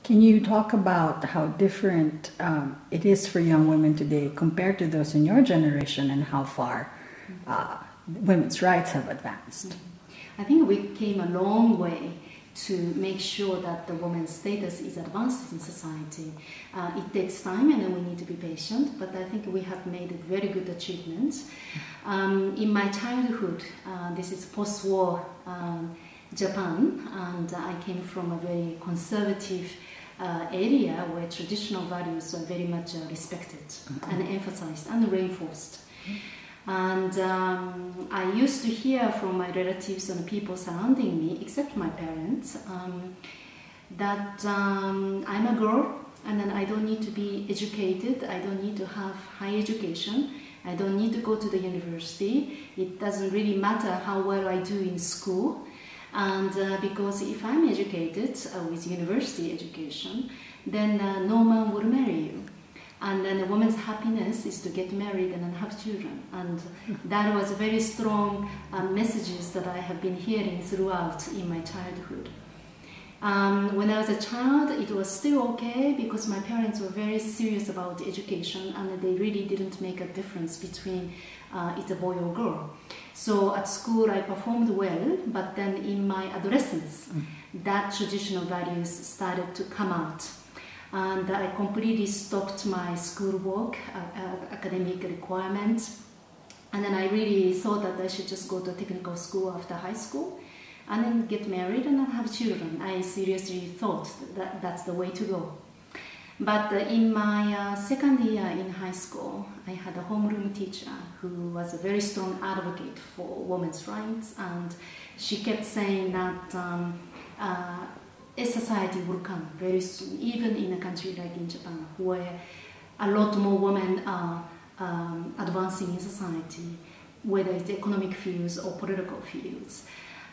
Can you talk about how different it is for young women today compared to those in your generation, and how far women's rights have advanced? I think we came a long way to make sure that the woman's status is advanced in society. It takes time and we need to be patient, but I think we have made very good achievements. In my childhood, this is post-war Japan, and I came from a very conservative area where traditional values are very much respected and emphasized and reinforced. And I used to hear from my relatives and people surrounding me, except my parents, that I'm a girl and then I don't need to be educated, I don't need to have high education, I don't need to go to the university, it doesn't really matter how well I do in school. And because if I'm educated with university education, then no man will marry you. And then a woman's happiness is to get married and then have children. And that was very strong messages that I have been hearing throughout in my childhood. When I was a child, it was still okay because my parents were very serious about education and they really didn't make a difference between it's a boy or girl. So at school I performed well, but then in my adolescence, that traditional values started to come out. And I completely stopped my schoolwork, academic requirements. And then I really thought that I should just go to technical school after high school and then get married and then have children. I seriously thought that that's the way to go. But in my second year in high school, I had a homeroom teacher who was a very strong advocate for women's rights, and she kept saying that a society will come very soon, even in a country like in Japan, where a lot more women are advancing in society, whether it's economic fields or political fields,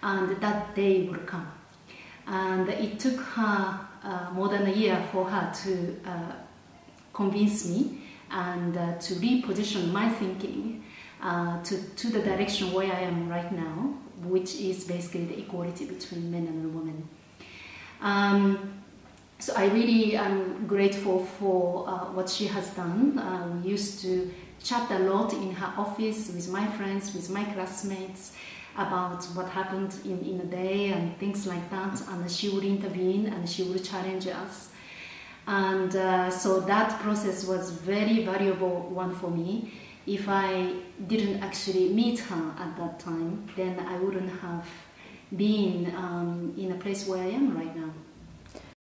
and that day will come. And it took her more than a year for her to convince me and to reposition my thinking to the direction where I am right now, which is basically the equality between men and women. So I really am grateful for what she has done. We used to chat a lot in her office with my friends, with my classmates, about what happened in a day and things like that, and she would intervene and she would challenge us. And so that process was very valuable one for me. If I didn't actually meet her at that time, then I wouldn't have been in a place where I am right now.